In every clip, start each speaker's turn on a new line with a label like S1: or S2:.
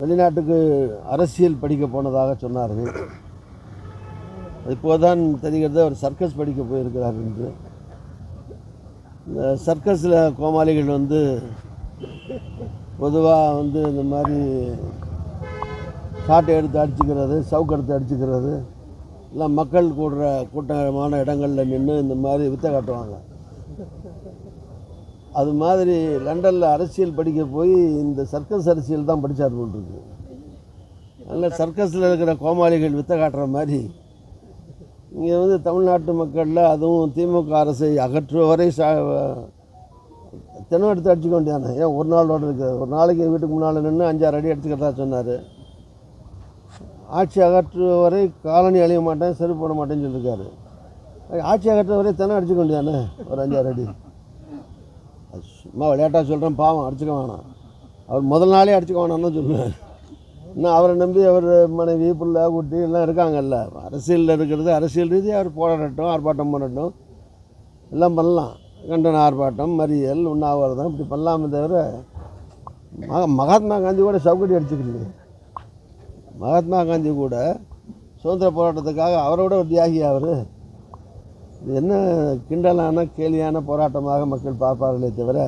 S1: வெளிநாட்டுக்கு அரசியல் படிக்க போனதாக சொன்னார்கள். இப்போதான் தெரிகிறது அவர் சர்க்கஸ் படிக்க போயிருக்கிறார் என்று. இந்த சர்க்கஸில் கோமாளிகள் பொதுவாக இந்த மாதிரி சாட்டை எடுத்து அடிச்சுக்கிறது, சவுக்கு எடுத்து அடிச்சுக்கிறது, எல்லாம் மக்கள் கூட்டமான இடங்களில் நின்று இந்த மாதிரி வித்தை காட்டுவாங்க. அது மாதிரி லண்டனில் அரசியல் படிக்க போய் இந்த சர்க்கஸ் அரசியல் தான் படித்தார் போன்றிருக்கு. அதனால் சர்க்கஸில் இருக்கிற கோமாளிகள் வித்தை காட்டுற மாதிரி இங்கே தமிழ்நாட்டு மக்களில் அதுவும் திமுக அரசை அகற்றுவரை தினம் எடுத்து அடிச்சுக்க வேண்டியானே. ஏன் ஒரு நாளோடு இருக்குது? ஒரு நாளைக்கு வீட்டுக்கு முன்னால் நின்று 5-6 அடி அடிச்சுக்கிறதா சொன்னார். ஆட்சி அகற்றுவரை காலனி அழிய மாட்டேன், செருப்பு போட மாட்டேன்னு சொல்லியிருக்காரு. ஆட்சி அகற்றுவரை தினம் அடிச்சுக்க வேண்டியானே ஒரு 5-6 அடி. சும்மா விளையாட்டாக சொல்கிறேன், பாவம் அடிச்சுக்க வேணாம். அவர் முதல் நாளே அடிச்சுக்க வேணான்னு சொல்லுவேன். இன்னும் அவரை நம்பி அவர் மனைவி பிள்ளை குட்டி எல்லாம் இருக்காங்கல்ல. அரசியலில் இருக்கிறது அரசியல் ரீதியாக அவர் போராடட்டும், ஆர்ப்பாட்டம் பண்ணட்டும், எல்லாம் பண்ணலாம். கண்டன ஆர்ப்பாட்டம், மறியல், உண்ணாவிரதம் இப்படி பண்ணலாமே தவிர மகாத்மா காந்தி கூட சவுக்கடி அடிச்சுக்கிறீங்க. மகாத்மா காந்தி கூட சுதந்திர போராட்டத்துக்காக அவரோட ஒரு தியாகி அவர். இது என்ன கிண்டலான கேலியான போராட்டமாக மக்கள் பார்ப்பார்களே தவிர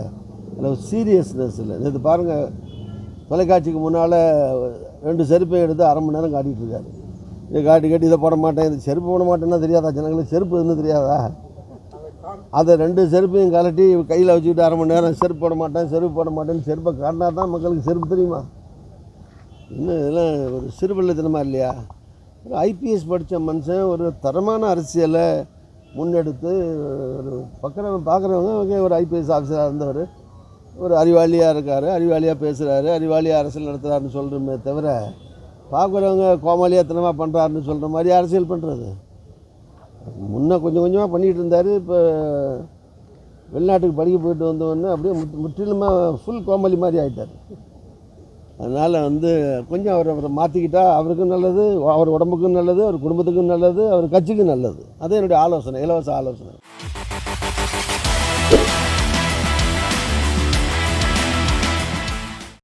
S1: அதில் சீரியஸ்னஸ் இல்லை. இது பாருங்கள், தொலைக்காட்சிக்கு முன்னால் 2 செருப்பை எடுத்து 1/2 மணி நேரம் காட்டிகிட்டு இருக்காரு. இதை காட்டி இதை போட மாட்டேன், இது செருப்பு போட மாட்டேன்னா தெரியாதா ஜனங்களுக்கு? செருப்பு இன்னும் தெரியாதா? அதை 2 செருப்பையும் கலட்டி கையில் வச்சுக்கிட்டு 1/2 மணி நேரம் செருப்பு போட மாட்டேன்னு செருப்பை காட்டினா தான் மக்களுக்கு செருப்பு தெரியுமா? இன்னும் இதெல்லாம் ஒரு சிறுபிள்ளைத்தனமாக இல்லையா? ஒரு ஐபிஎஸ் படித்த மனுஷன் ஒரு தரமான அரசியலை முன்னெடுத்து ஒரு பார்க்குறவங்க ஒரு ஐபிஎஸ் ஆஃபீஸராக இருந்தவர், ஒரு அறிவாளியாக இருக்கார், அறிவாளியாக பேசுகிறாரு, அறிவாளியாக அரசியல் நடத்துகிறாருன்னு சொல்கிறோமே தவிர பார்க்குறவங்க கோமாளியாத்தனமாக பண்ணுறாருன்னு சொல்கிற மாதிரி அரசியல் பண்ணுறது. முன்னே கொஞ்சம் கொஞ்சமாக பண்ணிகிட்டு இருந்தார். இப்போ வெளிநாட்டுக்கு படிக்க போயிட்டு வந்தவொடனே அப்படியே முற்றிலுமாக ஃபுல் கோமாளி மாதிரி ஆகிட்டார். அதனால் கொஞ்சம் அவரை மாற்றிக்கிட்டால் அவருக்கும் நல்லது, அவர் உடம்புக்கும் நல்லது, அவர் குடும்பத்துக்கும் நல்லது, அவர் கட்சிக்கும் நல்லது. அது என்னுடைய ஆலோசனை, இலவச ஆலோசனை.